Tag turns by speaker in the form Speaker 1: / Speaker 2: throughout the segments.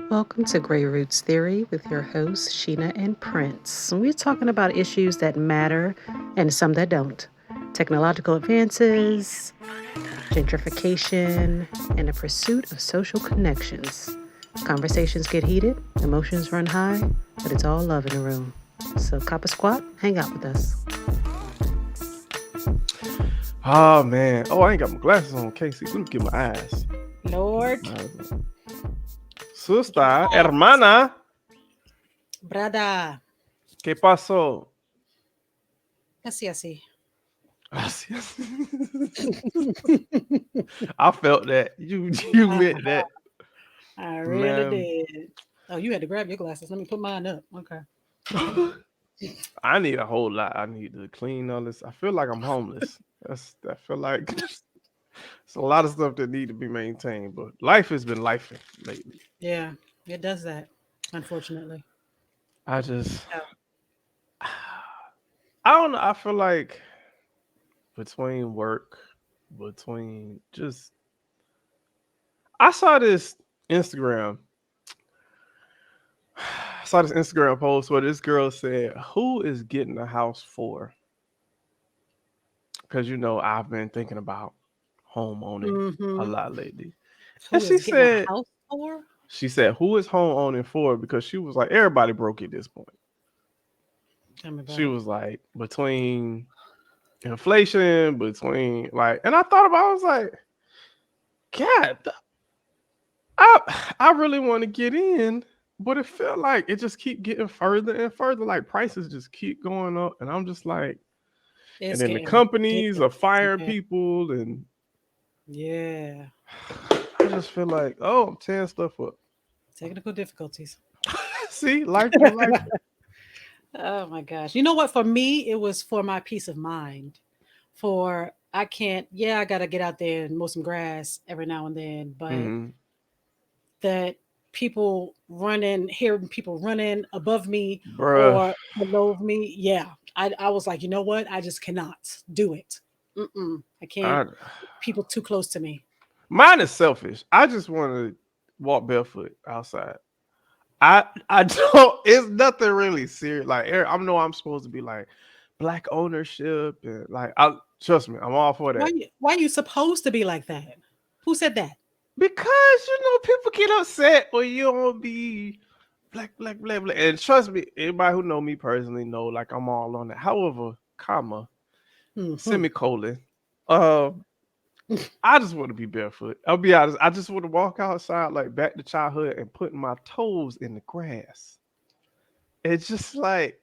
Speaker 1: Welcome to Grey Roots Theory with your hosts, Sheena and Prince. We're talking about issues that matter and some that don't. Technological advances, gentrification, and the pursuit of social connections. Conversations get heated, emotions run high, but it's all love in the room. So, cop a squat, hang out with us.
Speaker 2: Oh man. Oh, I ain't got my glasses on, Casey. Let me get my eyes.
Speaker 3: Lord, get my
Speaker 2: Sister,
Speaker 3: eyes.
Speaker 2: hermana,
Speaker 3: Brada.
Speaker 2: ¿qué pasó?
Speaker 3: Así.
Speaker 2: Gracias. I felt that. You meant
Speaker 3: Uh-huh.
Speaker 2: that.
Speaker 3: I really
Speaker 2: Man.
Speaker 3: did. Oh, you had to grab your glasses. Let me put mine up. Okay.
Speaker 2: I need a whole lot. I need to clean all this. I feel like I'm homeless. I feel like it's a lot of stuff that need to be maintained, but life has been life lately.
Speaker 3: Yeah, it does that, unfortunately.
Speaker 2: I just
Speaker 3: Yeah.
Speaker 2: I don't know. I feel like between work, between just I saw this Instagram. I saw this Instagram post where this girl said, "Who is getting a house for?" Because I've been thinking about home owning a
Speaker 3: Mm-hmm.
Speaker 2: lot lately, and
Speaker 3: Who is getting a house for?
Speaker 2: she said, "Who is home owning for?" Because she was like, everybody broke at this point.
Speaker 3: Tell me
Speaker 2: She
Speaker 3: about it.
Speaker 2: was like, between inflation, between like, and I thought about, it, I was like, God, I really want to get in, but it felt like it just keep getting further and further. Like prices just keep going up, and I'm just like, and
Speaker 3: It's
Speaker 2: then the
Speaker 3: getting
Speaker 2: companies are
Speaker 3: ridiculously
Speaker 2: firing
Speaker 3: bad.
Speaker 2: people, and
Speaker 3: Yeah.
Speaker 2: I just feel like, oh, I'm tearing stuff up.
Speaker 3: Technical difficulties.
Speaker 2: See, life been life.
Speaker 3: Oh my gosh. You know what? For me, it was for my peace of mind. For I can't, yeah, I got to get out there and mow some grass every now and then, but
Speaker 2: Mm-hmm.
Speaker 3: that hearing people running above me
Speaker 2: Bruh,
Speaker 3: or below me, yeah, I was like, you know what? I just cannot do it. I can't.
Speaker 2: I,
Speaker 3: People too close to me.
Speaker 2: mine is selfish. I just want to walk barefoot outside. I don't. It's nothing really serious. Like I know I'm supposed to be like black ownership and like I trust me, I'm all for that.
Speaker 3: Why you supposed to be like that? Who said that?
Speaker 2: Because people get upset when you don't be black. And trust me, anybody who know me personally know like I'm all on that. However, comma,
Speaker 3: Hmm.
Speaker 2: semicolon. Um, I just want to be barefoot. I'll be honest. I just want to walk outside like back to childhood and putting my toes in the grass. It's just like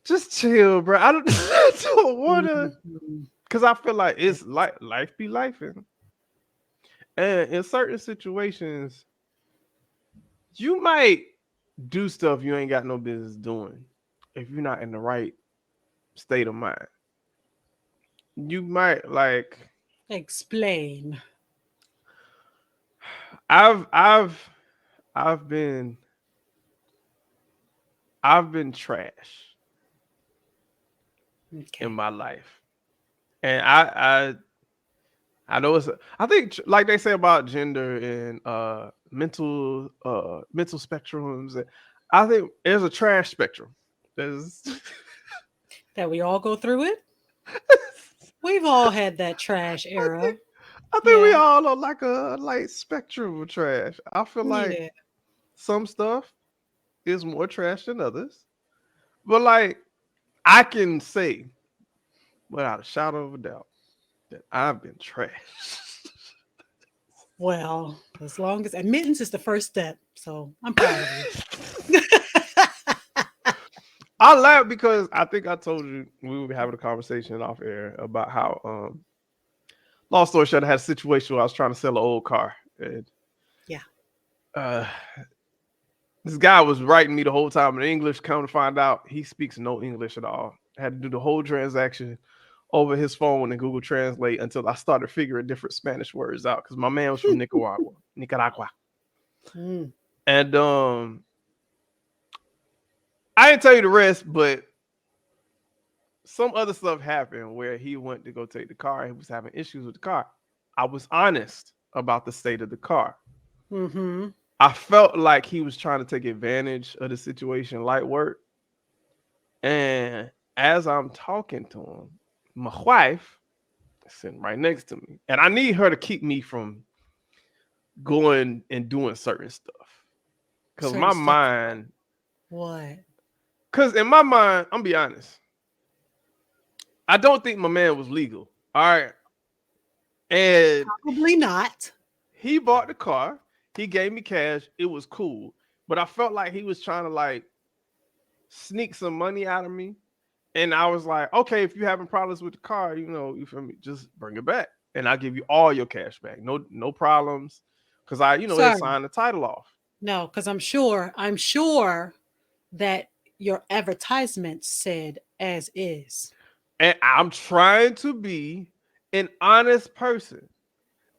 Speaker 2: just chill, bro. I don't, I don't wanna,
Speaker 3: Mhm.
Speaker 2: cause I feel like it's like life be life, and in certain situations, you might do stuff you ain't got no business doing if you're not in the right state of mind. You might like
Speaker 3: Explain.
Speaker 2: I've I've I've been I've been trash in
Speaker 3: Okay.
Speaker 2: my life, and I know I think like they say about gender and mental spectrums. I think there's a trash spectrum. There's
Speaker 3: That we all go through it. We've all had that trash
Speaker 2: I
Speaker 3: era.
Speaker 2: think I think we
Speaker 3: Yeah.
Speaker 2: all are like a light spectrum of trash. I feel like
Speaker 3: Yeah.
Speaker 2: some stuff is more trash than others, but like I can say without a shadow of a doubt that I've been trash.
Speaker 3: Well, as long as admittance is the first step. So I'm proud of you.
Speaker 2: I laugh because I think I told you we were having a conversation off air about how long story short, I had a situation where I was trying to sell an old car. And
Speaker 3: Yeah.
Speaker 2: uh this guy was writing me the whole time in English. Come to find out he speaks no English at all. I had to do the whole transaction over his phone and Google Translate until I started figuring different Spanish words out because my man was from Nicaragua.
Speaker 3: Mm.
Speaker 2: And I didn't tell you the rest, but some other stuff happened where he went to go take the car. He was having issues with the car. I was honest about the state of the car.
Speaker 3: Hmm.
Speaker 2: I felt like he was trying to take advantage of the situation, light work. And as I'm talking to him, my wife is sitting right next to me, and I need her to keep me from going and doing certain stuff. Cause
Speaker 3: Certain
Speaker 2: my
Speaker 3: stuff.
Speaker 2: mind,
Speaker 3: What?
Speaker 2: cause in my mind, I'm be honest, I don't think my man was legal. All right. And
Speaker 3: Probably not.
Speaker 2: he bought the car, he gave me cash, it was cool. But I felt like he was trying to like sneak some money out of me. And I was like, okay, if you're having problems with the car, you feel me, just bring it back. And I'll give you all your cash back. No problems. Cause I
Speaker 3: Sir,
Speaker 2: signed the title off.
Speaker 3: no, because I'm sure that your advertisement said as is.
Speaker 2: And I'm trying to be an honest person.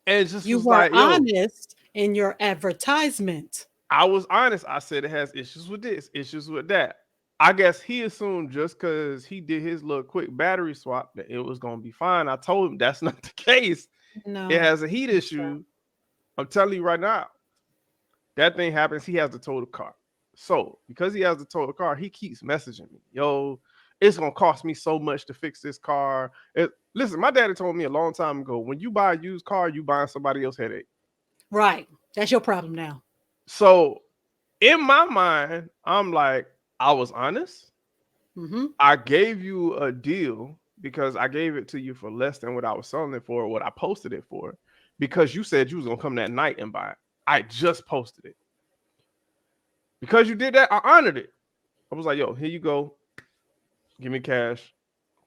Speaker 2: And just
Speaker 3: You
Speaker 2: was
Speaker 3: were
Speaker 2: like, yo,
Speaker 3: honest in your advertisement.
Speaker 2: I was honest. I said it has issues with this, issues with that. I guess he assumed just because he did his little quick battery swap that it was gonna be fine. I told him that's not the case. It
Speaker 3: No,
Speaker 2: has a heat issue. I'm telling you right now, that thing happens. He has to tow the car. So because he has to tow the car, he keeps messaging me. Yo, it's gonna cost me so much to fix this car. Listen, my daddy told me a long time ago, when you buy a used car, you buying somebody else's headache.
Speaker 3: right. That's your problem now.
Speaker 2: So in my mind, I'm like, I was honest.
Speaker 3: Mm-hmm.
Speaker 2: I gave you a deal because I gave it to you for less than what I was selling it for, what I posted it for, because you said you was gonna come that night and buy it. I just posted it. Because you did that, I honored it. I was like, yo, here you go. Give me cash.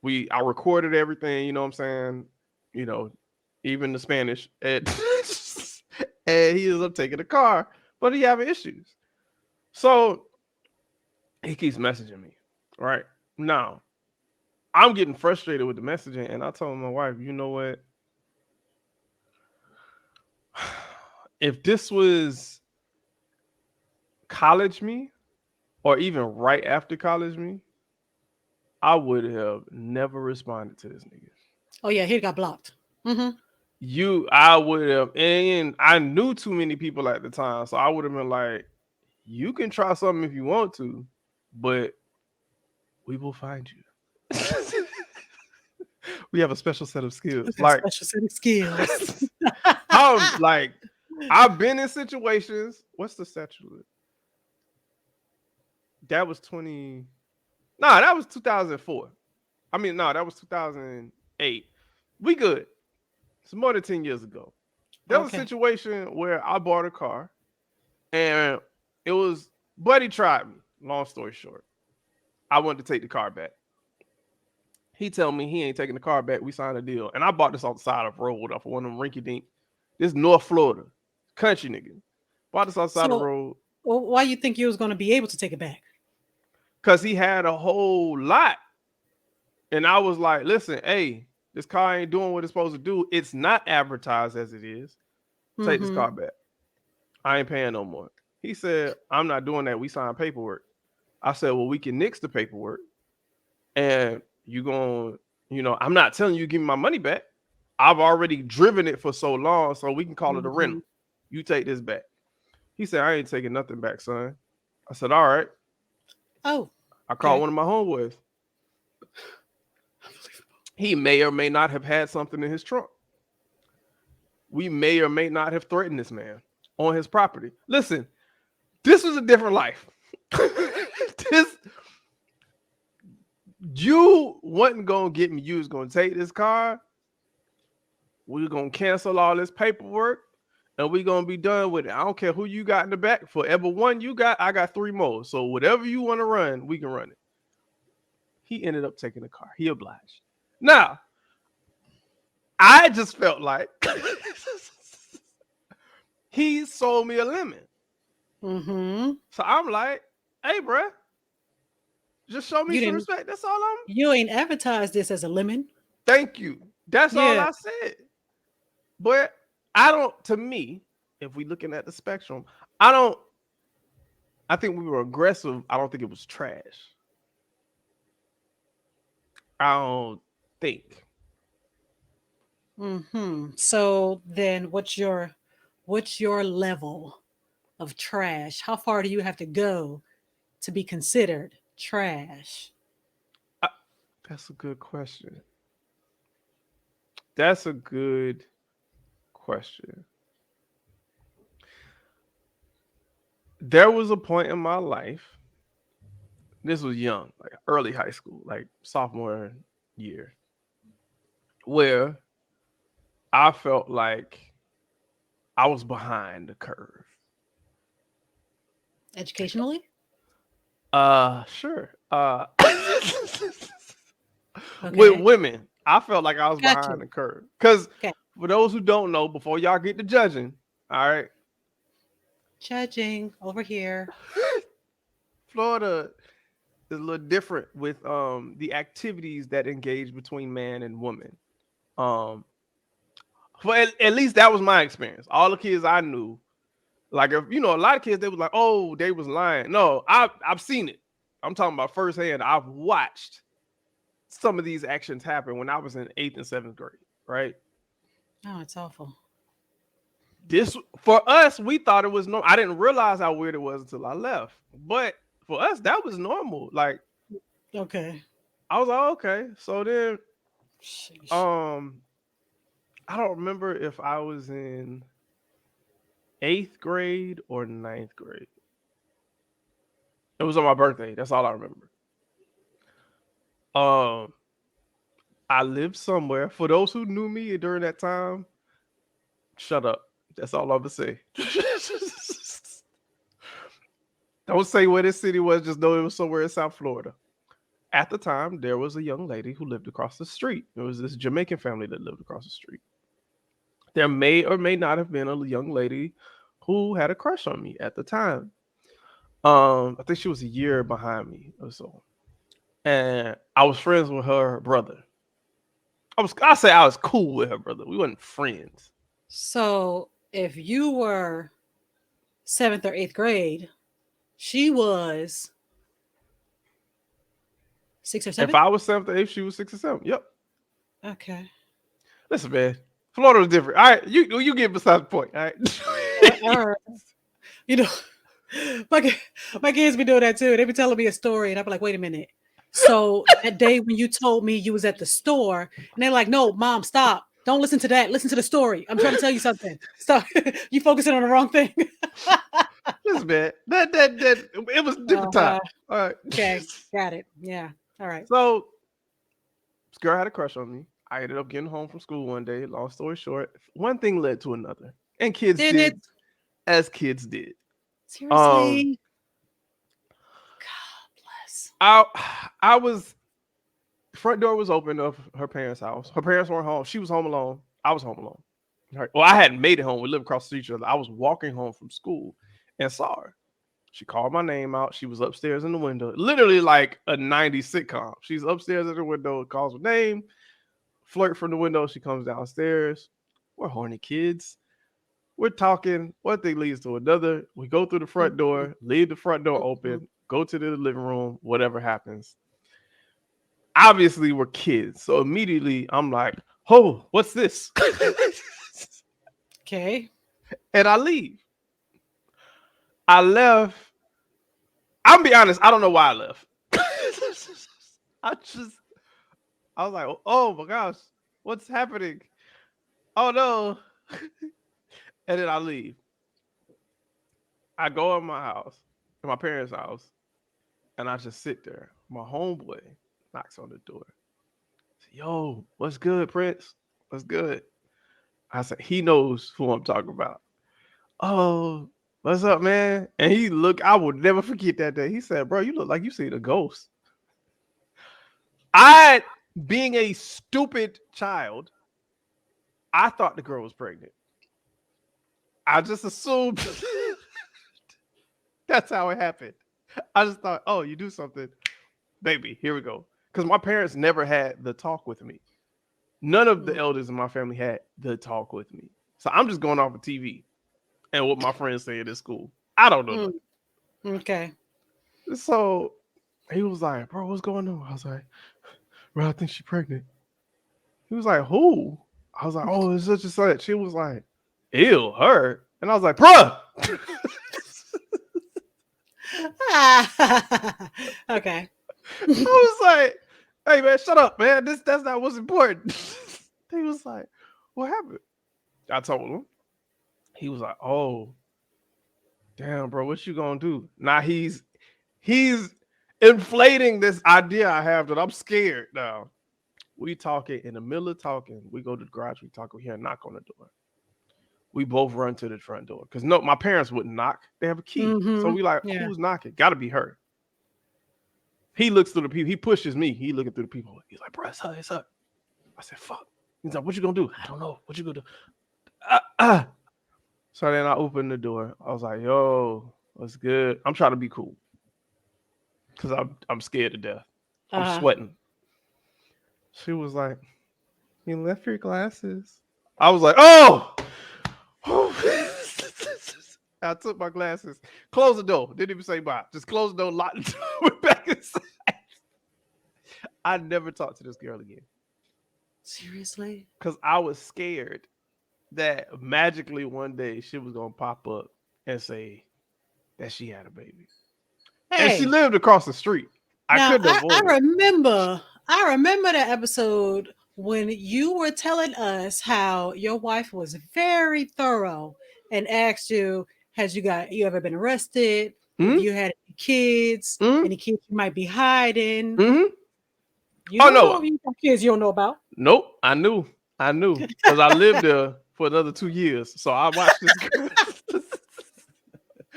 Speaker 2: I recorded everything, you know what I'm saying? You know, even the Spanish. And, and he ends up taking the car, but he having issues. So he keeps messaging me. Right. Now, I'm getting frustrated with the messaging, and I told my wife, you know what? If this was college me, or even right after college me, I would have never responded to this nigga.
Speaker 3: Oh yeah, he got blocked. Mm-hmm.
Speaker 2: I would have, and I knew too many people at the time, so I would have been like, you can try something if you want to, but we will find you. We have a special set of
Speaker 3: You
Speaker 2: skills.
Speaker 3: got
Speaker 2: Like,
Speaker 3: special set of skills.
Speaker 2: I'm like, I've been in situations. What's the statute? That was 20. Nah, that was 2004. I mean, no, that was 2008. We good. It's more than 10 years ago. There was a
Speaker 3: Okay.
Speaker 2: situation where I bought a car and it was Buddy tried me. Long story short, I wanted to take the car back. He tell me he ain't taking the car back. We signed a deal, and I bought this off the side of the road off of one of them rinky dink. This North Florida country nigga. Bought this off the side of the
Speaker 3: So,
Speaker 2: road
Speaker 3: well, why you think you was going to be able to take it back?
Speaker 2: because he had a whole lot, and I was like, listen, hey, this car ain't doing what it's supposed to do. It's not advertised as it is. Take this
Speaker 3: Mm-hmm.
Speaker 2: car back. I ain't paying no more. He said, I'm not doing that. We signed paperwork. I said, well, we can nix the paperwork and you going, I'm not telling you give me my money back. I've already driven it for so long, so we can call it a
Speaker 3: Mm-hmm.
Speaker 2: rental. You take this back. He said, I ain't taking nothing back, son. I said, all right.
Speaker 3: Oh,
Speaker 2: I called
Speaker 3: okay.
Speaker 2: one of my homeboys. He may or may not have had something in his trunk. We may or may not have threatened this man on his property. Listen, this was a different life. this You wasn't gonna get me. You was gonna take this car. We're gonna cancel all this paperwork, and we're gonna be done with it. I don't care who you got in the back. For every one you got, I got three more. So whatever you want to run, we can run it. He ended up taking the car. He obliged. Now, I just felt like he sold me a lemon.
Speaker 3: Mm-hmm.
Speaker 2: So I'm like, hey, bruh, just show me
Speaker 3: You
Speaker 2: some
Speaker 3: didn't.
Speaker 2: respect. That's all I'm.
Speaker 3: You ain't advertised this as a lemon.
Speaker 2: Thank you. That's all
Speaker 3: Yeah.
Speaker 2: I said. But I don't, to me, if we looking at the spectrum, I don't, I think we were aggressive. I don't think it was trash. I don't think.
Speaker 3: Mm-hmm. So then, what's your level? of trash? How far do you have to go to be considered trash?
Speaker 2: I, that's a good question. That's a good question. There was a point in my life. This was young, like early high school, like sophomore year, where I felt like I was behind the curve.
Speaker 3: Educationally?
Speaker 2: Sure. With
Speaker 3: Okay.
Speaker 2: women, I felt like I was
Speaker 3: Got
Speaker 2: behind
Speaker 3: you.
Speaker 2: the curve. Because
Speaker 3: Okay.
Speaker 2: for those who don't know, before y'all get to judging, all right,
Speaker 3: Judging over here.
Speaker 2: Florida is a little different with the activities that engage between man and woman. Um, for at least that was my experience. All the kids I knew, like if you know, a lot of kids they was like, oh, they was lying. No, I've seen it. I'm talking about firsthand. I've watched some of these actions happen when I was in 8th and 7th grade. Right.
Speaker 3: Oh, it's awful.
Speaker 2: This for us, we thought it was no. I didn't realize how weird it was until I left. But for us, that was normal. Like
Speaker 3: Okay.
Speaker 2: I was like, oh, okay. So then,
Speaker 3: Sheesh.
Speaker 2: um, I don't remember if I was in 8th grade or 9th grade. It was on my birthday. That's all I remember. Um, I lived somewhere. For those who knew me during that time, shut up. That's all I'm gonna say. Don't say where this city was. Just know it was somewhere in South Florida. At the time, there was a young lady who lived across the street. There was this Jamaican family that lived across the street. There may or may not have been a young lady who had a crush on me at the time. I think she was a year behind me or so, and I was friends with her brother. I say I was cool with her brother. We wasn't friends.
Speaker 3: So if you were seventh or eighth grade, she was six or
Speaker 2: If
Speaker 3: seven?
Speaker 2: I was 7th or 8th, she was 6 or 7. Yep.
Speaker 3: Okay.
Speaker 2: Listen, man, Florida was different. All right, you get beside the point. All right.
Speaker 3: All right. You know, my ki- my kids be doing that too. They be telling me a story, and I be like, "Wait a minute." So that day when you told me you was at the store, and they're like, "No, mom, stop! Don't listen to that. Listen to the story. I'm trying to tell you something. Stop! You focusing on the wrong thing."
Speaker 2: Listen, man, that it was a different time.
Speaker 3: Uh-huh.
Speaker 2: All right.
Speaker 3: Okay, got it. Yeah. All right.
Speaker 2: So this girl had a crush on me. I ended up getting home from school one day. Long story short, one thing led to another, and kids
Speaker 3: Didn't it?
Speaker 2: did as kids did. Um,
Speaker 3: Seriously? God bless.
Speaker 2: I I was front door was open of her parents' house. Her parents weren't home. She was home alone. I was home alone. Right. Well, I hadn't made it home. We lived across the street each other. I was walking home from school and saw her. She called my name out. She was upstairs in the window, literally like a 90s sitcom. She's upstairs at the window, calls her name, flirt from the window. She comes downstairs. We're horny kids. We're talking. One thing leads to another. We go through the front
Speaker 3: Mhm,
Speaker 2: door, leave the front door
Speaker 3: mhm.
Speaker 2: open, go to the living room, whatever happens. Obviously, we're kids. So immediately I'm like, oh, what's this?
Speaker 3: Okay.
Speaker 2: And I leave. I left. I'm be honest, I don't know why I left. I just I was like, oh my gosh, what's happening? Oh no. And then I leave. I go in my house, in my parents' house, and I just sit there. My homeboy knocks on the door. Say, yo, what's good, Prince? What's good? I said, he knows who I'm talking about. Oh, what's up, man? And he looked, I will never forget that day. He said, bro, you look like you seen a ghost. I, being a stupid child, I thought the girl was pregnant. I just assumed that's how it happened. I just thought, oh, you do something, baby. Here we go. Because my parents never had the talk with me. None of the
Speaker 3: Mm,
Speaker 2: elders in my family had the talk with me. So I'm just going off of TV and what my friends say at school. I don't know
Speaker 3: mm, okay.
Speaker 2: nothing. So he was like, bro, what's going on? I was like, bro, I think she's pregnant. He was like, who? I was like, oh, it's such and such. She was like, ew, her. And I was like, bruh.
Speaker 3: Okay.
Speaker 2: I was like, hey man, shut up, man. That's not what's important. He was like, what happened? I told him. He was like, oh, damn, bro, what you gonna do? Now he's inflating this idea I have that I'm scared now. We talking in the middle of talking. We go to the garage. We talk. We hear a knock on the door. We both run to the front door because no, my parents wouldn't knock. They have a key. So
Speaker 3: Mm-hmm.
Speaker 2: we like,
Speaker 3: Yeah.
Speaker 2: who's knocking? Got to be her. He looks through the people. He pushes me. He looking through the people. He's like, bro, it's her. It's her. I said, fuck. He's like, what you gonna do? I don't know. What you gonna do? Ah. So then I opened the door. I was like, yo, what's good? I'm trying to be cool because I'm scared to death. I'm
Speaker 3: Uh-huh.
Speaker 2: sweating. She was like, you left your glasses. I was like, oh. I took my glasses, closed the door, didn't even say bye. Just closed the door, locked the door, went back inside. I never talked to this girl again
Speaker 3: Seriously?
Speaker 2: because I was scared that magically one day she was gonna pop up and say that she had a baby, and she
Speaker 3: Hey,
Speaker 2: lived across the street. I
Speaker 3: now
Speaker 2: couldn't
Speaker 3: I
Speaker 2: avoid it.
Speaker 3: remember I remember that episode when you were telling us how your wife was very thorough and asked you, has you ever been arrested? If
Speaker 2: Hmm.
Speaker 3: you had
Speaker 2: Hmm.
Speaker 3: any kids you might be hiding.
Speaker 2: Hmm.
Speaker 3: You
Speaker 2: Oh
Speaker 3: don't know
Speaker 2: no,
Speaker 3: if you got kids you don't know about.
Speaker 2: nope. I knew, because I lived there for another 2 years, so I watched this girl.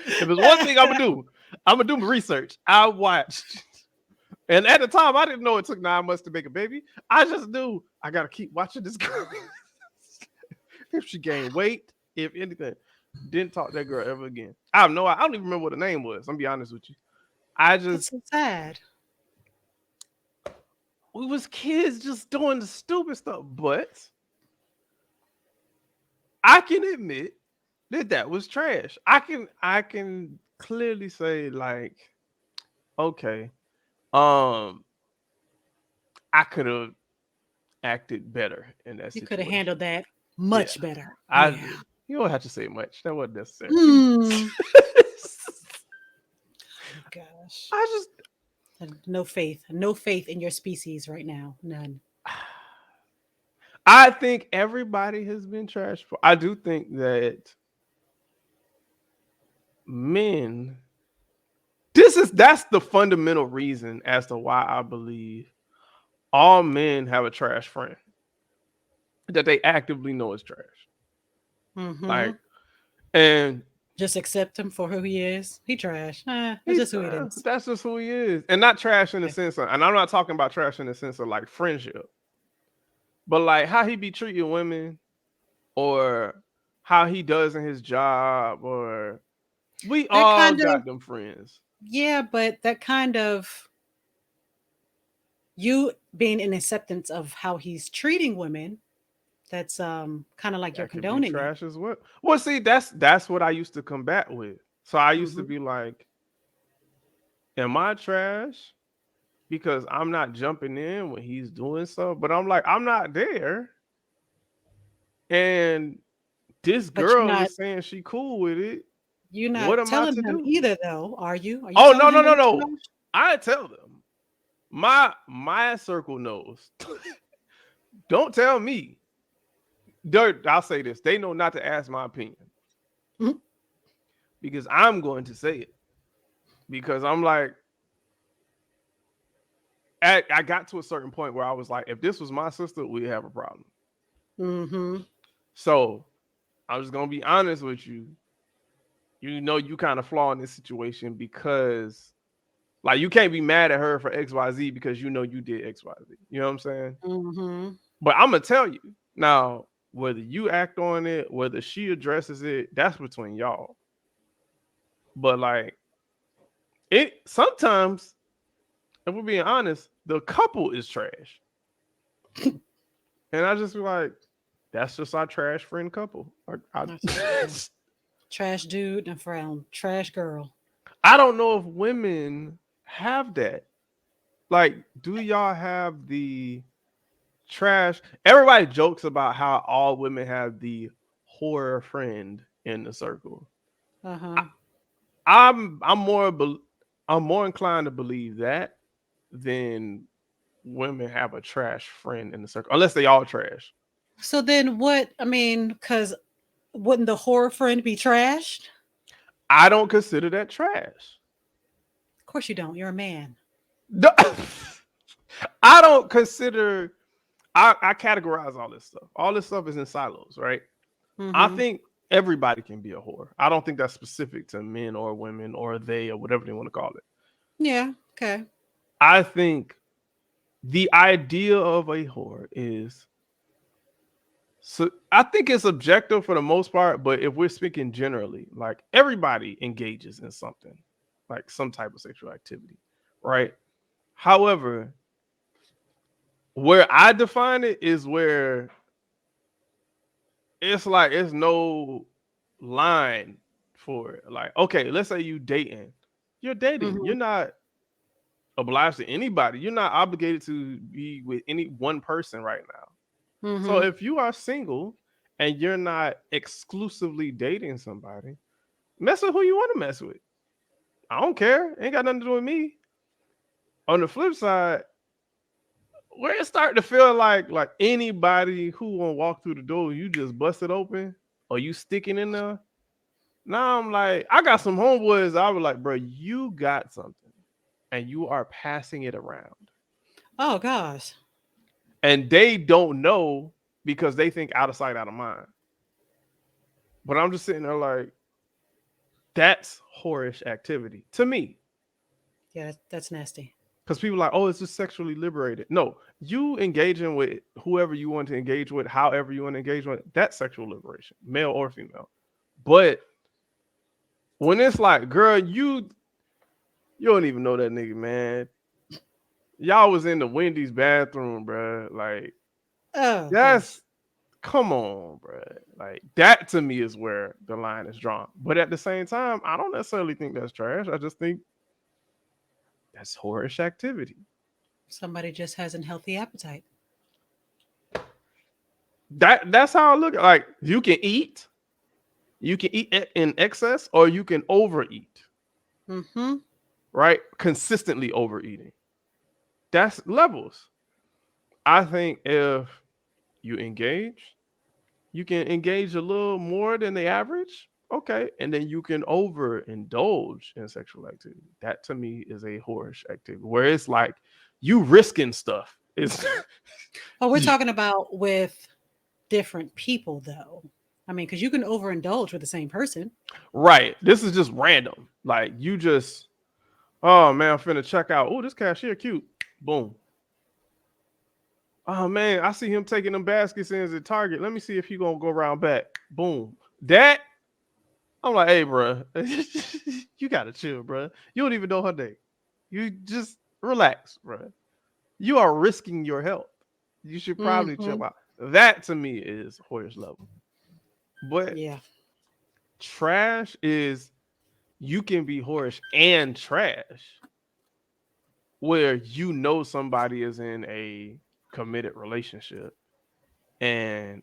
Speaker 2: If there's one thing I'm gonna do my research. I watched, and at the time, I didn't know it took 9 months to make a baby. I just knew I gotta keep watching this girl. If she gained weight, if anything, didn't talk to that girl ever again. I don't even remember what the name was. I'm gonna be honest with you. I
Speaker 3: That's
Speaker 2: just
Speaker 3: so sad.
Speaker 2: we was kids just doing the stupid stuff, but I can admit that was trash. I can clearly say like, okay, um, I could have acted better in that
Speaker 3: You could have handled
Speaker 2: situation.
Speaker 3: that
Speaker 2: Yeah,
Speaker 3: much better.
Speaker 2: I
Speaker 3: Yeah.
Speaker 2: did. You don't have to say much. That wasn't necessary.
Speaker 3: Hmm. Gosh.
Speaker 2: I just,
Speaker 3: And no faith. No faith in your species right now. None.
Speaker 2: I think everybody has been trashed. I do think that men. That's the fundamental reason as to why I believe all men have a trash friend that they actively know is trash.
Speaker 3: Mm-hmm.
Speaker 2: Like, and
Speaker 3: Just accept him for who he is. He trash. That's just who it is.
Speaker 2: that's just who he is, and not trash in the
Speaker 3: Okay.
Speaker 2: sense of, and I'm not talking about trash in the sense of like friendship, but like how he be treating women, or how he does in his job, or we
Speaker 3: That
Speaker 2: all
Speaker 3: kind of
Speaker 2: got them friends.
Speaker 3: yeah, but that kind of you being in acceptance of how he's treating women, that's kind of like you're
Speaker 2: That could be
Speaker 3: condoning it.
Speaker 2: trash as well. Well, see, that's what I used to combat with. So I used to
Speaker 3: Mm-hmm.
Speaker 2: be like, am I trash because I'm not jumping in when he's doing stuff? But I'm like, I'm not there. And this
Speaker 3: But
Speaker 2: girl is saying she cool with it.
Speaker 3: you're
Speaker 2: What
Speaker 3: not
Speaker 2: am I
Speaker 3: telling
Speaker 2: to
Speaker 3: him
Speaker 2: do?
Speaker 3: either though, are you? Are you
Speaker 2: Oh
Speaker 3: telling
Speaker 2: no,
Speaker 3: him
Speaker 2: no,
Speaker 3: that
Speaker 2: no,
Speaker 3: he's
Speaker 2: no.
Speaker 3: trash?
Speaker 2: I tell them. My circle knows. Don't tell me. I'll say this. They know not to ask my opinion
Speaker 3: Mhm.
Speaker 2: because I'm going to say it. Because I'm like, I got to a certain point where I was like, if this was my sister, we'd have a problem.
Speaker 3: Mm-hmm.
Speaker 2: So I'm just gonna be honest with you. You know, you kind of flaw in this situation because, like, you can't be mad at her for XYZ because you know you did XYZ. You know what I'm saying?
Speaker 3: Mm-hmm.
Speaker 2: But I'm gonna tell you now, whether you act on it, whether she addresses it, that's between y'all. But like, it sometimes, if we're being honest, the couple is trash. And I just be like, that's just our trash friend couple.
Speaker 3: Yeah. Trash dude and frown. Trash girl.
Speaker 2: I don't know if women have that. Like, do y'all have the trash? Everybody jokes about how all women have the horror friend in the circle. I,
Speaker 3: Uh-huh.
Speaker 2: I'm more I'm more inclined to believe that than women have a trash friend in the circle, unless they all trash.
Speaker 3: So then what? I mean, because wouldn't the horror friend be trashed?
Speaker 2: I don't consider that trash.
Speaker 3: Of course you don't. You're a man.
Speaker 2: No, I don't consider. I categorize all this stuff. All this stuff is in silos, right? I
Speaker 3: Mm-hmm.
Speaker 2: think everybody can be a whore. I don't think that's specific to men or women or they or whatever they want to call it.
Speaker 3: Yeah. Okay.
Speaker 2: I think the idea of a whore is so I think it's objective for the most part, but if we're speaking generally, like everybody engages in something, like some type of sexual activity, right? However, where I define it is where it's like it's no line for it. Like, okay, let's say you dating. You're dating.
Speaker 3: Mm-hmm.
Speaker 2: You're not obliged to anybody. You're not obligated to be with any one person right now. So
Speaker 3: Mm-hmm.
Speaker 2: if you are single and you're not exclusively dating somebody, mess with who you want to mess with. I don't care. Ain't got nothing to do with me. On the flip side, where it start to feel like anybody who won't walk through the door, you just bust it open or you sticking in there. Now I'm like, I got some homeboys. I was like, bro, you got something and you are passing it around.
Speaker 3: Oh gosh.
Speaker 2: And they don't know because they think out of sight, out of mind. But I'm just sitting there like, that's whorish activity to me.
Speaker 3: Yeah, that's nasty.
Speaker 2: Because people are like, oh, it's just sexually liberated. No, you engaging with whoever you want to engage with, however you want to engage with, that's sexual liberation, male or female. But when it's like, girl, you don't even know that nigga, man. Y'all was in the Wendy's bathroom, bro. Like,
Speaker 3: Oh gosh.
Speaker 2: that's come on, bro. Like that to me is where the line is drawn. But at the same time, I don't necessarily think that's trash. I just think that's whorish activity.
Speaker 3: Somebody just has an healthy appetite.
Speaker 2: That's how I look at like you can eat in excess or you can overeat,
Speaker 3: Mm-hmm.
Speaker 2: right? Consistently overeating. That's levels. I think if you engage, you can engage a little more than the average. Okay. And then you can overindulge in sexual activity. That to me is a whorish activity where it's like you risking stuff. It's
Speaker 3: Oh, we're talking about with different people, though. I mean, because you can overindulge with the same person.
Speaker 2: right. This is just random. Like you just, oh man, I'm finna check out. Oh, this cashier cute. Boom. Oh man, I see him taking them baskets in at Target. Let me see if he gonna go around back. Boom. That I'm like, hey, bro, you gotta chill, bro. You don't even know her name. You just relax, bro. You are risking your health. You should probably
Speaker 3: Mm-hmm.
Speaker 2: chill out. That to me is Hoyer's level. But
Speaker 3: Yeah.
Speaker 2: trash is you can be Horace and trash, where you know somebody is in a committed relationship and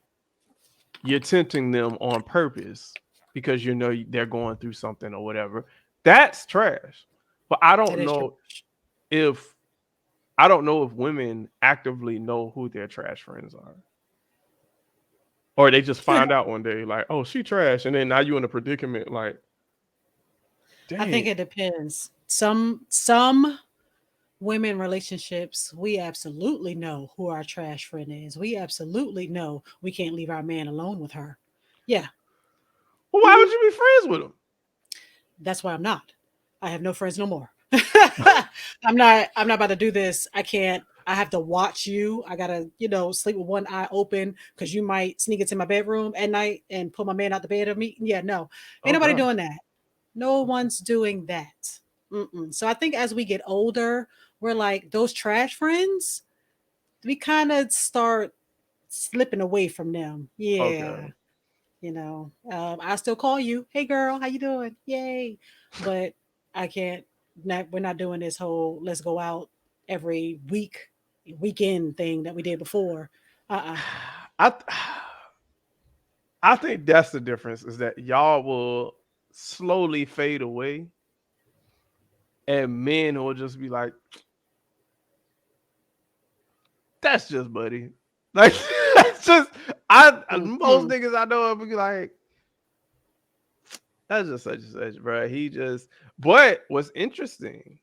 Speaker 2: you're tempting them on purpose because you know they're going through something or whatever. That's trash. But
Speaker 3: That is trash.
Speaker 2: if I don't know if women actively know who their trash friends are. Or they just find out one day, like, oh, she trash, and then now you in a predicament, like,
Speaker 3: I think
Speaker 2: dang,
Speaker 3: it depends. Some women relationships, we absolutely know who our trash friend is. We absolutely know we can't leave our man alone with her. Yeah.
Speaker 2: well, why would
Speaker 3: Hmm.
Speaker 2: you be friends with them?
Speaker 3: That's why I'm not. I have no friends no more. I'm not about to do this. I can't. I have to watch you. I gotta, sleep with one eye open because you might sneak into my bedroom at night and pull my man out the bed of me. Yeah, no, ain't
Speaker 2: Oh
Speaker 3: nobody
Speaker 2: God.
Speaker 3: doing that. No
Speaker 2: Okay.
Speaker 3: one's doing that. Mm-mm. So I think as we get older, we're like those trash friends. We kind of start slipping away from them. Yeah,
Speaker 2: Okay.
Speaker 3: I still call you, hey girl, how you doing? Yay. But I can't. We're not doing this whole let's go out every weekend thing that we did before. Uh-uh.
Speaker 2: I I think that's the difference is that y'all will slowly fade away and men will just be like, "That's just buddy." Like that's just most
Speaker 3: Mhm.
Speaker 2: niggas I know will be like, "That's just such and such, bro." He just. But what's interesting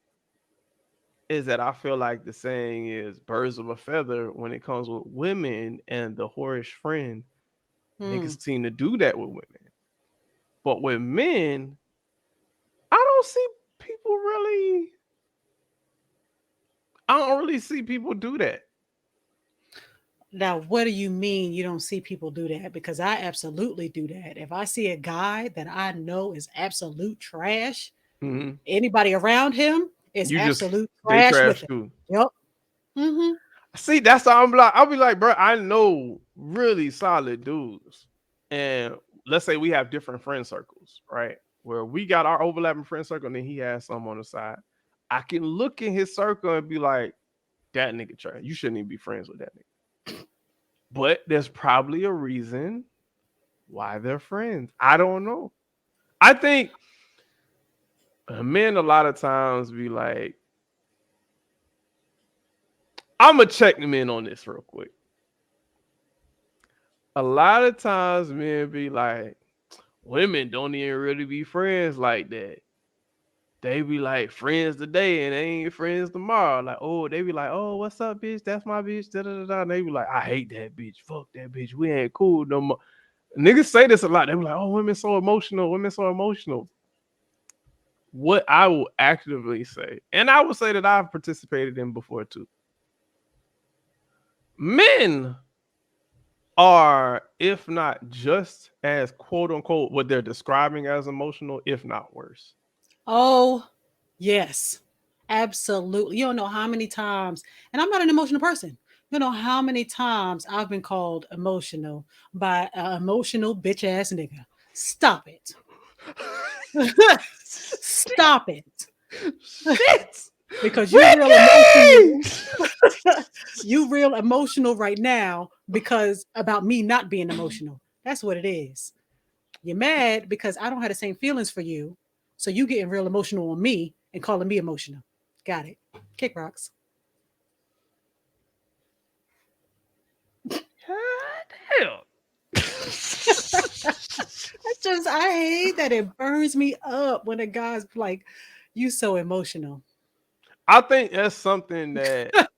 Speaker 2: is that I feel like the saying is birds of a feather when it comes with women and the whorish friend.
Speaker 3: Mm.
Speaker 2: Niggas seem to do that with women, but with men, I don't see people really. I don't really see people do that.
Speaker 3: Now, what do you mean you don't see people do that? Because I absolutely do that. If I see a guy that I know is absolute trash,
Speaker 2: Mm-hmm.
Speaker 3: anybody around him is
Speaker 2: You just
Speaker 3: absolute
Speaker 2: they
Speaker 3: trash with
Speaker 2: trash
Speaker 3: it.
Speaker 2: too.
Speaker 3: Yep. Mm-hmm.
Speaker 2: See, that's how I'm like. I'll be like, bro, I know really solid dudes, and let's say we have different friend circles, right? Where we got our overlapping friend circle, and then he has some on the side. I can look in his circle and be like, that nigga trash. You shouldn't even be friends with that nigga. But there's probably a reason why they're friends. I don't know. I think men a lot of times be like, I'm gonna check them in on this real quick. A lot of times men be like, women don't even really be friends like that. They be like friends today and they ain't friends tomorrow. Like, oh, they be like, oh, what's up, bitch? That's my bitch. Da, da, da, da. And they be like, I hate that bitch. Fuck that bitch. We ain't cool no more. Niggas say this a lot. They be like, oh, women so emotional. Women so emotional. What I will actively say, and I will say that I've participated in before too. Men are, if not just as quote unquote what they're describing as emotional, if not worse.
Speaker 3: Oh, yes. Absolutely. You don't know how many times, and I'm not an emotional person. You don't know how many times I've been called emotional by an emotional bitch ass nigga. Stop it. Stop it.
Speaker 2: Shit.
Speaker 3: Because you real emotional.
Speaker 2: Whitney!
Speaker 3: You real emotional right now because about me not being emotional. That's what it is. You're mad because I don't have the same feelings for you. So you getting real emotional on me and calling me emotional. Got it. Kick rocks.
Speaker 2: God damn.
Speaker 3: I hate that it burns me up when a guy's like, you so emotional.
Speaker 2: I think that's something that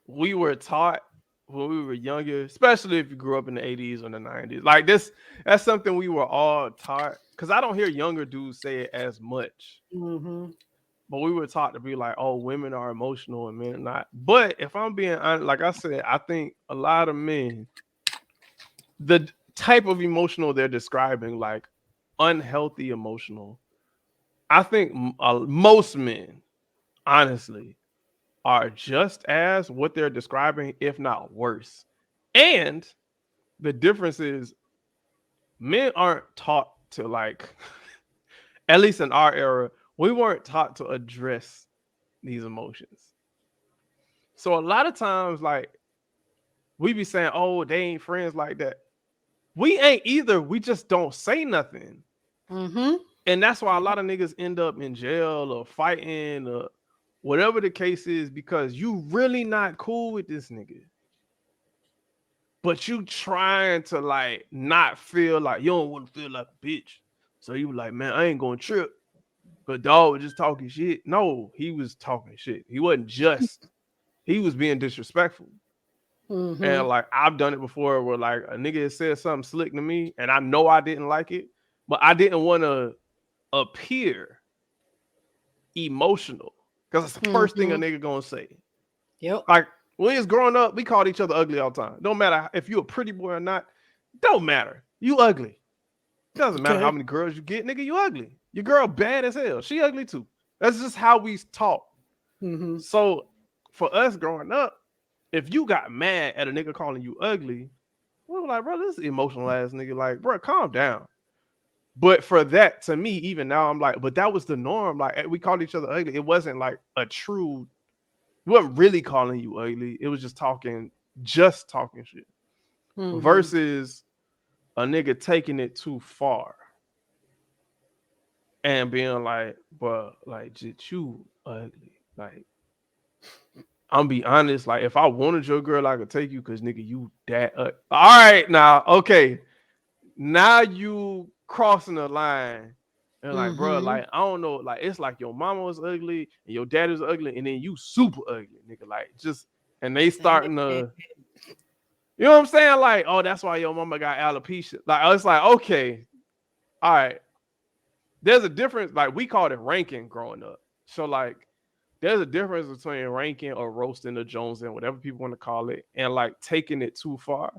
Speaker 2: we were taught when we were younger, especially if you grew up in the 80s or the 90s. Like this, that's something we were all taught. Cause I don't hear younger dudes say it as much.
Speaker 3: Mm-hmm.
Speaker 2: But we were taught to be like, oh, women are emotional and men are not. But if I'm being honest, like I said, I think a lot of men, the type of emotional they're describing, like unhealthy emotional, I think most men, honestly, are just as what they're describing, if not worse. And the difference is men aren't taught to like, at least in our era, we weren't taught to address these emotions. So a lot of times, like we be saying, "Oh, they ain't friends like that." We ain't either. We just don't say nothing,
Speaker 3: Mm-hmm.
Speaker 2: and that's why a lot of niggas end up in jail or fighting or whatever the case is because you really not cool with this nigga, but you trying to like not feel like you don't want to feel like a bitch. So you like, man, I ain't gonna trip. But dog was just talking shit. No, he was talking shit. He wasn't just. He was being disrespectful.
Speaker 3: Mm-hmm.
Speaker 2: And like I've done it before where like a nigga has said something slick to me and I know I didn't like it, but I didn't want to appear emotional because it's the first thing a
Speaker 3: Mm-hmm.
Speaker 2: nigga gonna say.
Speaker 3: Yep.
Speaker 2: Like when we was growing up, we called each other ugly all the time. Don't matter if you a pretty boy or not. Don't matter. You ugly. Doesn't matter how
Speaker 3: Okay.
Speaker 2: many girls you get, nigga. You ugly. Your girl bad as hell. She ugly too. That's just how we talk.
Speaker 3: Mm-hmm.
Speaker 2: So for us growing up, if you got mad at a nigga calling you ugly, we were like, bro, this is emotional ass nigga. Like, bro, calm down. But for that, to me, even now, I'm like, but that was the norm. Like, we called each other ugly. It wasn't like a true, we weren't really calling you ugly. It was just talking shit.
Speaker 3: Mm-hmm.
Speaker 2: Versus a nigga taking it too far. and being like, bro, like, just you ugly. Like, I'm be honest, like, if I wanted your girl, I could take you, because nigga, you that all right, now, okay. Now you crossing the line. And like, bro,
Speaker 3: Mm-hmm.
Speaker 2: like, I don't know, like, it's like your mama was ugly and your dad was ugly, and then you super ugly, nigga. Like, just, and they starting to, you know what I'm saying? Like, oh, that's why your mama got alopecia. Like, it's like, okay, all right. There's a difference. Like, we called it ranking growing up. So, like, there's a difference between ranking or roasting or jonesing, whatever people want to call it, and like taking it too far.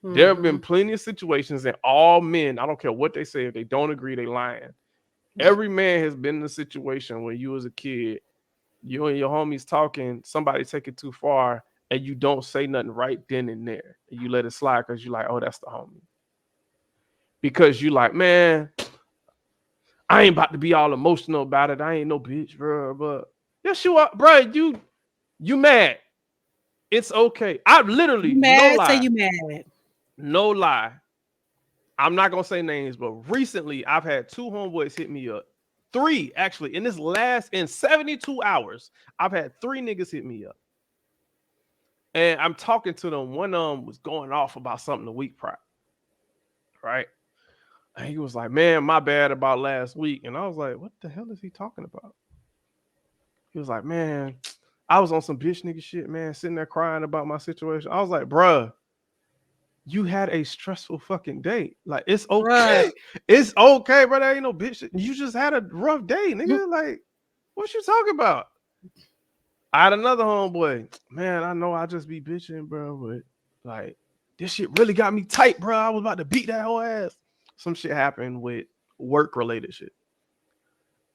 Speaker 2: There have been
Speaker 3: Mm-hmm.
Speaker 2: plenty of situations, and all men, I don't care what they say, if they don't agree, they lying. Every man has been in a situation where you as a kid, you and your homies talking, somebody take it too far, and you don't say nothing right then and there. And you let it slide because you like, oh, that's the homie. Because you like, man, I ain't about to be all emotional about it. I ain't no bitch, bro. But yes, you are, bro. You mad. It's okay. I literally,
Speaker 3: You
Speaker 2: no
Speaker 3: mad? Say
Speaker 2: lie,
Speaker 3: you mad.
Speaker 2: no lie. I'm not gonna say names, but recently I've had two homeboys hit me up. Three, actually, in 72 hours, I've had three niggas hit me up. And I'm talking to them. One of them was going off about something the week prior, right? And he was like, man, my bad about last week. And I was like, what the hell is he talking about? He was like, man, I was on some bitch nigga shit, man, sitting there crying about my situation. I was like, bruh, you had a stressful fucking day. Like, it's
Speaker 3: Right.
Speaker 2: okay. It's okay, bro. There ain't no bitch. You just had a rough day,
Speaker 3: Mm.
Speaker 2: nigga. Like, what you talking about? I had another homeboy. Man, I know I just be bitching, bro, but like, this shit really got me tight, bro. I was about to beat that whole ass. Some shit happened with work related shit.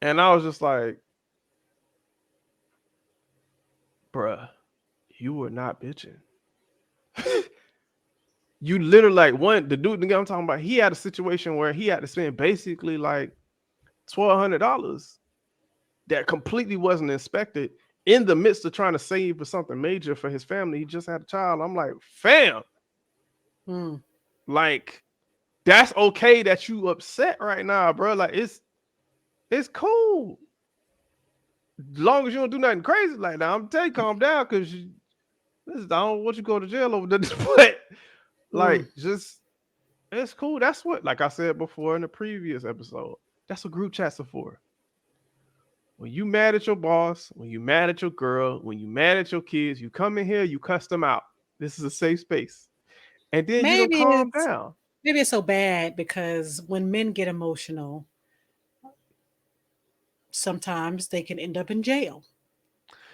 Speaker 2: And I was just like, bruh, you were not bitching. You literally, like, the dude I'm talking about, he had a situation where he had to spend basically like $1,200 that completely wasn't inspected in the midst of trying to save for something major for his family. He just had a child. I'm like, fam,
Speaker 3: Mm.
Speaker 2: like, that's okay that you upset right now, bro. Like, it's cool. As long as you don't do nothing crazy like that. I'm telling you, calm down, because I don't want you to go to jail over this. But like,
Speaker 3: Mm.
Speaker 2: just, it's cool. That's what, like I said before in the previous episode, that's what group chats are for. When you mad at your boss, when you mad at your girl, when you mad at your kids, you come in here, you cuss them out. This is a safe space. And then you don't
Speaker 3: Maybe
Speaker 2: calm
Speaker 3: it's
Speaker 2: down.
Speaker 3: maybe it's so bad because when men get emotional, sometimes they can end up in jail.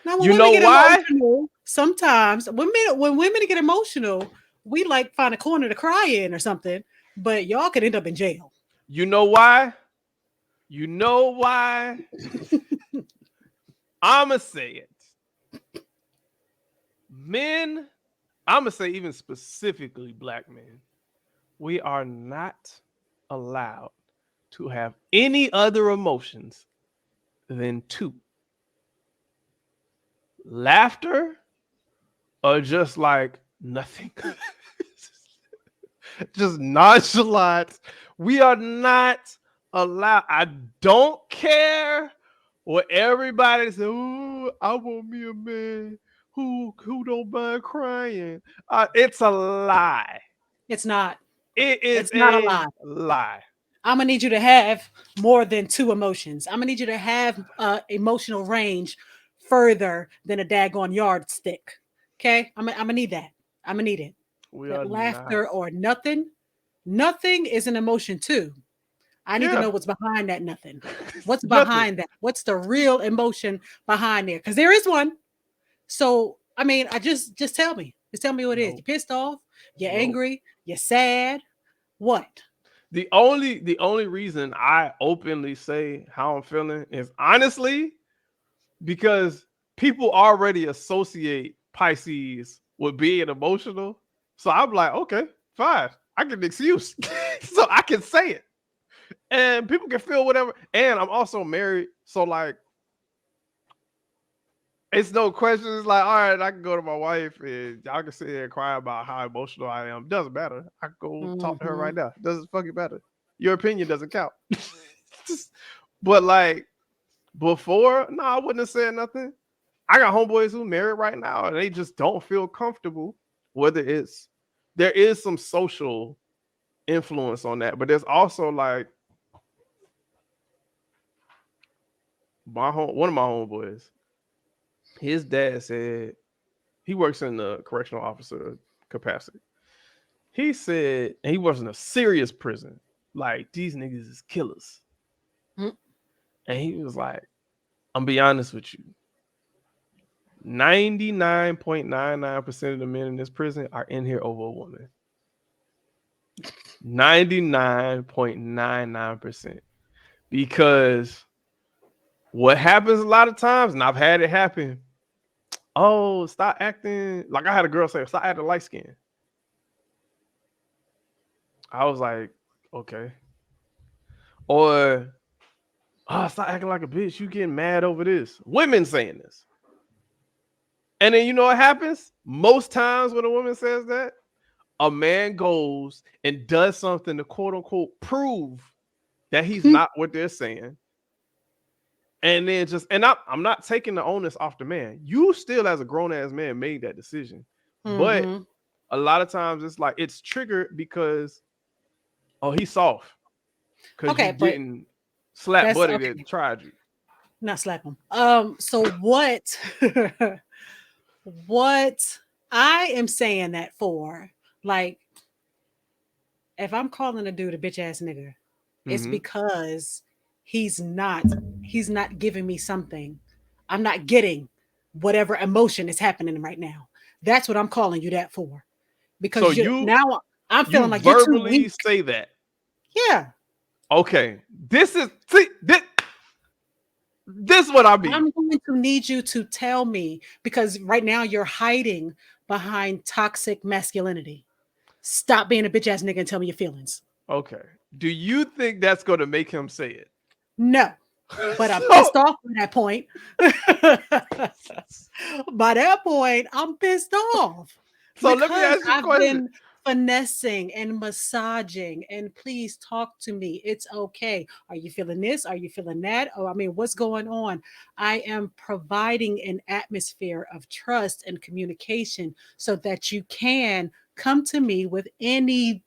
Speaker 3: Now, when
Speaker 2: You
Speaker 3: women
Speaker 2: know
Speaker 3: get
Speaker 2: why?
Speaker 3: emotional, sometimes when women get emotional, we like find a corner to cry in or something. But y'all could end up in jail.
Speaker 2: You know why? You know why? I'ma say it. Men, I'ma say even specifically black men, we are not allowed to have any other emotions than two: laughter or just like nothing. Just nonchalant. We are not allowed. I don't care what everybody says. Oh, I want me a man who don't mind crying. It's a lie.
Speaker 3: It's not.
Speaker 2: It is
Speaker 3: It's not a
Speaker 2: a
Speaker 3: lie.
Speaker 2: lie.
Speaker 3: I'm gonna need you to have more than two emotions. I'm gonna need you to have emotional range further than a daggone yardstick. Okay, I'm gonna need that. I'm gonna need it.
Speaker 2: We
Speaker 3: That
Speaker 2: are not.
Speaker 3: laughter or nothing. Nothing is an emotion too. I need to
Speaker 2: Yeah.
Speaker 3: know what's behind that nothing. What's
Speaker 2: Nothing.
Speaker 3: behind that? What's the real emotion behind there? Because there is one. So I mean, I just tell me. Just tell me what it is.
Speaker 2: No.
Speaker 3: You're pissed off. You're
Speaker 2: No.
Speaker 3: angry. You're sad. What?
Speaker 2: The only reason I openly say how I'm feeling is honestly because people already associate Pisces with being emotional. So I'm like, okay, fine. I can excuse. So I can say it. And people can feel whatever. And I'm also married. So like it's no question. It's like, all right, I can go to my wife and y'all can sit here and cry about how emotional I am. Doesn't matter. I can go talk to her
Speaker 3: Mm-hmm.
Speaker 2: right now. Doesn't fucking matter. Your opinion doesn't count. But like before, no, I wouldn't have said nothing. I got homeboys who married right now and they just don't feel comfortable. Whether it's there is some social influence on that, but there's also like one of my homeboys, his dad said he works in the correctional officer capacity. He said, and he was in a serious prison. Like, these niggas is killers.
Speaker 3: Mm.
Speaker 2: And he was like, I'm be honest with you. 99.99% of the men in this prison are in here over a woman. 99.99%. Because what happens a lot of times, and I've had it happen. Oh, stop acting like I had a girl say, stop acting light skin. I was like, okay. Or, oh, stop acting like a bitch. You getting mad over this. Women saying this. And then you know what happens? Most times when a woman says that, a man goes and does something to quote unquote prove that he's not what they're saying. And then I'm not taking the onus off the man. You still, as a grown ass man, made that decision. But a lot of times it's like it's triggered because, oh, he's soft. Because you didn't slap buddy that tried you.
Speaker 3: Not slap him. So what what I am saying that for, like, if I'm calling a dude a bitch ass nigga, it's because he's not giving me something. I'm not getting whatever emotion is happening right now. That's what I'm calling you that for. Because
Speaker 2: So
Speaker 3: now I'm feeling like you're too
Speaker 2: verbally
Speaker 3: weak.
Speaker 2: say that.
Speaker 3: Yeah.
Speaker 2: Okay. This is what I mean.
Speaker 3: I'm going to need you to tell me, because right now you're hiding behind toxic masculinity. Stop being a bitch ass nigga and tell me your feelings.
Speaker 2: Okay. Do you think that's going to make him say it?
Speaker 3: No. But I'm pissed off at that point. By that point, I'm pissed off.
Speaker 2: So let me ask you a question.
Speaker 3: I've been finessing and massaging, and please talk to me. It's okay. Are you feeling this? Are you feeling that? Oh, I mean, what's going on? I am providing an atmosphere of trust and communication so that you can come to me with any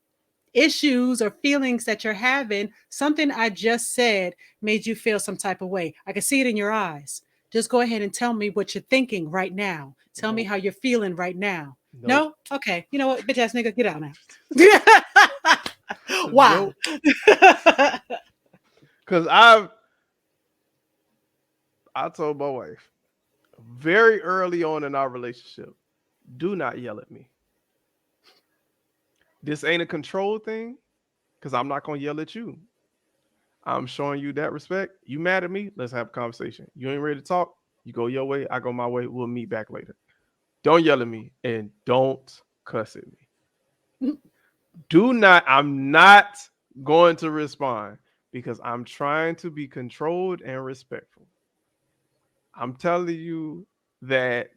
Speaker 3: issues or feelings that you're having. Something I just said made you feel some type of way. I can see it in your eyes. Just go ahead and tell me what you're thinking right now. Tell me how you're feeling right now. No? Okay. You know what? Bitch ass nigga, get out now. Why?
Speaker 2: Because I told my wife very early on in our relationship, do not yell at me. This ain't a control thing, because I'm not going to yell at you. I'm showing you that respect. You mad at me? Let's have a conversation. You ain't ready to talk? You go your way, I go my way. We'll meet back later. Don't yell at me and don't cuss at me. I'm not going to respond because I'm trying to be controlled and respectful. I'm telling you that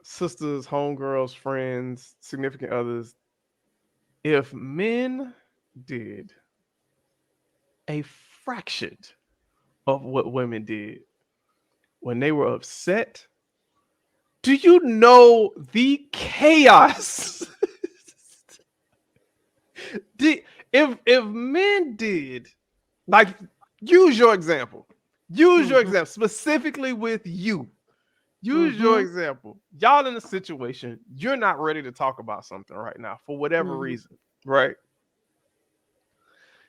Speaker 2: sisters, homegirls, friends, significant others, if men did a fraction of what women did when they were upset, do you know the chaos? If men did, like, use your example. Use your example specifically with you. Use your example. Y'all in a situation, you're not ready to talk about something right now for whatever reason, right?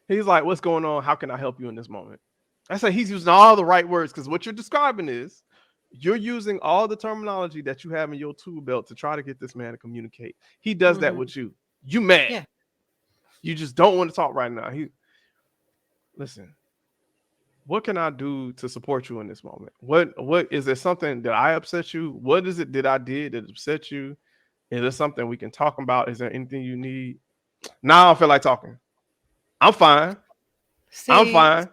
Speaker 2: He's like, what's going on? How can I help you in this moment? I say he's using all the right words, because what you're describing is you're using all the terminology that you have in your tool belt to try to get this man to communicate. He does that with you. You mad. Yeah. You just don't want to talk right now. Listen, what can I do to support you in this moment? What is there something that I upset you? What is it that I did that upset you? Is there something we can talk about? Is there anything you need? Now I don't feel like talking. I'm fine. I'm fine.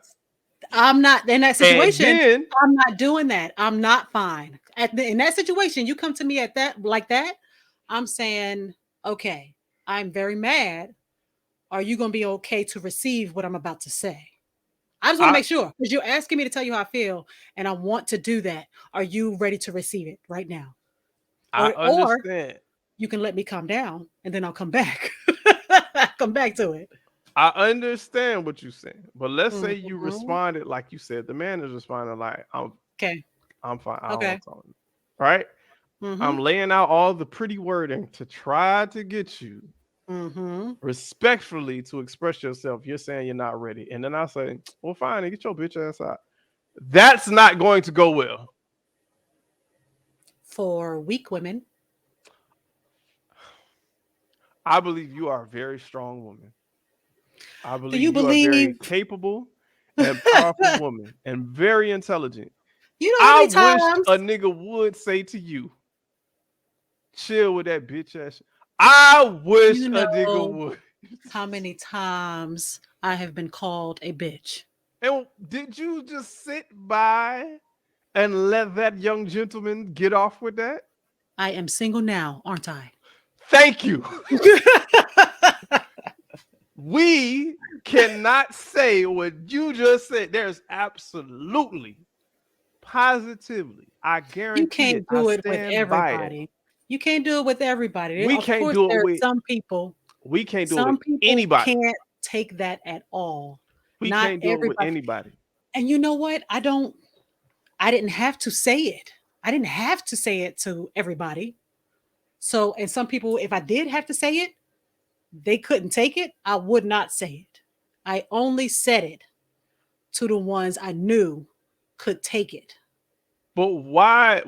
Speaker 3: I'm not in that situation. I'm not doing that. I'm not fine. In that situation, you come to me at that like that, I'm saying, okay, I'm very mad. Are you going to be okay to receive what I'm about to say? I just want to
Speaker 2: I
Speaker 3: make sure because you're asking me to tell you how I feel, and I want to do that. Are you ready to receive it right now,
Speaker 2: I
Speaker 3: or
Speaker 2: understand.
Speaker 3: you can let me calm down and then I'll come back, come back to it.
Speaker 2: I understand what you're saying, but let's say you
Speaker 3: Mhm.
Speaker 2: responded like you said. The man is responding like,
Speaker 3: Okay.
Speaker 2: I'm fine. I don't
Speaker 3: Okay.
Speaker 2: want to talk." Right? I'm
Speaker 3: Mhm.
Speaker 2: laying out all the pretty wording to try to get you
Speaker 3: Mhm.
Speaker 2: respectfully to express yourself. You're saying you're not ready, and then I say, "Well, fine, then get your bitch ass out." That's not going to go well.
Speaker 3: For weak women,
Speaker 2: I believe you are a very strong woman. I
Speaker 3: do you
Speaker 2: believe you are a
Speaker 3: believe?
Speaker 2: very capable and powerful woman and very intelligent.
Speaker 3: You know how
Speaker 2: I
Speaker 3: many
Speaker 2: wish
Speaker 3: times?
Speaker 2: a nigga would say to you, chill with that bitch ass. I wish
Speaker 3: You
Speaker 2: a nigga
Speaker 3: know
Speaker 2: would.
Speaker 3: how many times I have been called a bitch.
Speaker 2: And did you just sit by and let that young gentleman get off with that?
Speaker 3: I am single now, aren't I?
Speaker 2: Thank you. We cannot say what you just said. There's absolutely, positively, I
Speaker 3: You
Speaker 2: guarantee it.
Speaker 3: can't
Speaker 2: I
Speaker 3: do it with
Speaker 2: stand by it.
Speaker 3: everybody. You can't do it with everybody.
Speaker 2: We
Speaker 3: Of
Speaker 2: can't
Speaker 3: course,
Speaker 2: do it
Speaker 3: there are
Speaker 2: with we can't do it with
Speaker 3: some people
Speaker 2: anybody.
Speaker 3: can't take that at all.
Speaker 2: We
Speaker 3: Not
Speaker 2: can't do it with
Speaker 3: everybody.
Speaker 2: anybody.
Speaker 3: And you know what? I didn't have to say it. I didn't have to say it to everybody. So, and some people, if I did have to say it, they couldn't take it. I would not say it. I only said it to the ones I knew could take it.
Speaker 2: But why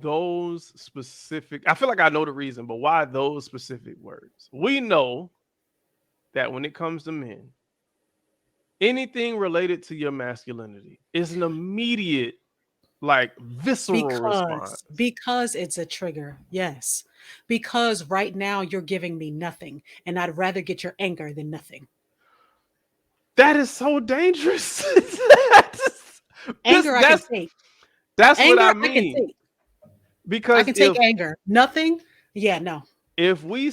Speaker 2: those specific I feel like I know the reason, but why those specific words? We know that when it comes to men, anything related to your masculinity is an immediate, like visceral response.
Speaker 3: Because it's a trigger. Yes. Because right now you're giving me nothing and I'd rather get your anger than nothing.
Speaker 2: That is so dangerous. this
Speaker 3: Anger I can
Speaker 2: that's
Speaker 3: take.
Speaker 2: that's what
Speaker 3: Anger
Speaker 2: I
Speaker 3: I can
Speaker 2: mean.
Speaker 3: take. I
Speaker 2: Because
Speaker 3: can take anger. Nothing? Yeah, no.
Speaker 2: if we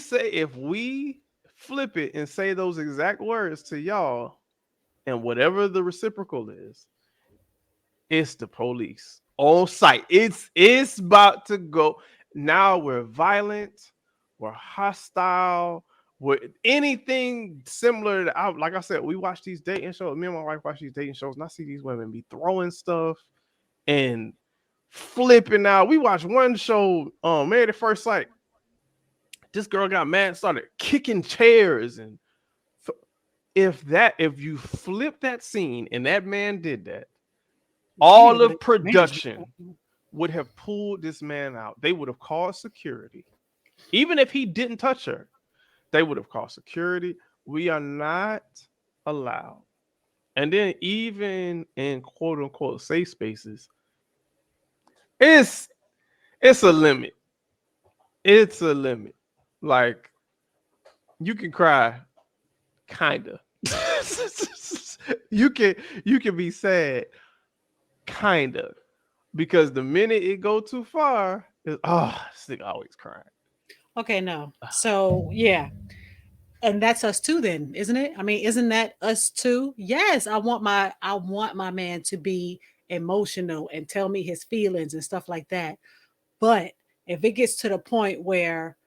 Speaker 2: flip it and say those exact words to y'all and whatever the reciprocal is, it's the police on site. It's about to go. Now we're violent, we're hostile, we're anything similar to like I said, we watch these dating shows. Me and my wife watch these dating shows, and I see these women be throwing stuff and flipping out. We watched one show, Married at First Sight. This girl got mad, started kicking chairs, and if you flip that scene and that man did that,
Speaker 3: You need to
Speaker 2: all
Speaker 3: go to
Speaker 2: of
Speaker 3: management.
Speaker 2: production would have pulled this man out. They would have called security. Even if he didn't touch her, they would have called security. We are not allowed. And then even in quote unquote safe spaces, it's it's a limit. It's a limit. Like you can cry, kinda. you can you can be sad, kinda. Because the minute it go too far, it's, this nigga always crying.
Speaker 3: Okay, no. So, yeah. And that's us too then, isn't it? I mean, isn't that us too? Yes, I want my man to be emotional and tell me his feelings and stuff like that. But if it gets to the point where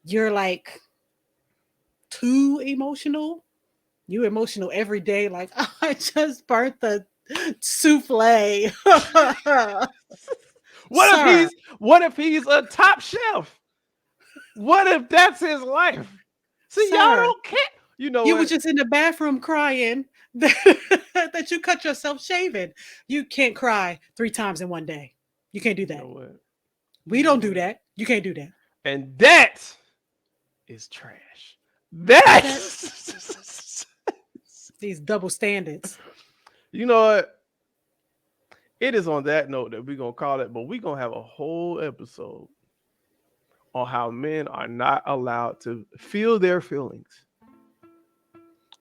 Speaker 3: you're like too emotional, you emotional every day, like I just burnt the souffle.
Speaker 2: What if
Speaker 3: Sir,
Speaker 2: he's a top chef? What if that's his life? See, y'all
Speaker 3: sir,
Speaker 2: don't care. You know
Speaker 3: you were
Speaker 2: what?
Speaker 3: just in the bathroom crying that, that you cut yourself shaving. You can't cry 3 times in one day. You can't do
Speaker 2: You know
Speaker 3: that.
Speaker 2: what? You
Speaker 3: We
Speaker 2: know
Speaker 3: don't do
Speaker 2: what?
Speaker 3: that. You can't do that.
Speaker 2: And that is trash.
Speaker 3: That
Speaker 2: That's
Speaker 3: these double standards.
Speaker 2: you know what? It is on that note that we're gonna call it, but we're gonna have a whole episode on how men are not allowed to feel their feelings.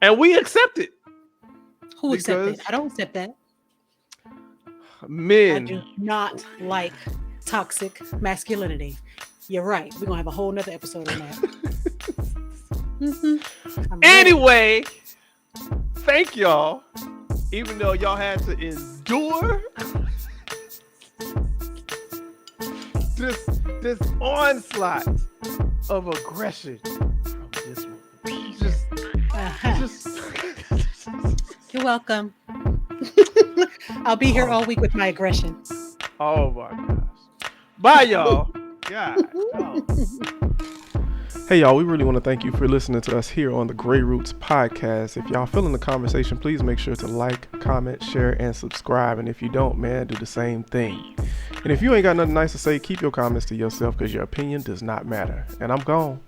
Speaker 2: And we accept it
Speaker 3: Who accept that?
Speaker 2: because
Speaker 3: I don't accept that. I
Speaker 2: men,
Speaker 3: do not like toxic masculinity. You're right. We're gonna have a whole nother episode on that. I'm ready.
Speaker 2: Anyway, thank y'all. Even though y'all had to endure this onslaught of aggression from this one. Just
Speaker 3: You're welcome. I'll be here all week with my aggression.
Speaker 2: oh my gosh. Bye, y'all. God. Oh. Hey y'all, we really want to thank you for listening to us here on the Grey Roots podcast. If y'all feeling the conversation, please make sure to like, comment, share, and subscribe. And if you don't, man, do the same thing. And if you ain't got nothing nice to say, keep your comments to yourself because your opinion does not matter. And I'm gone.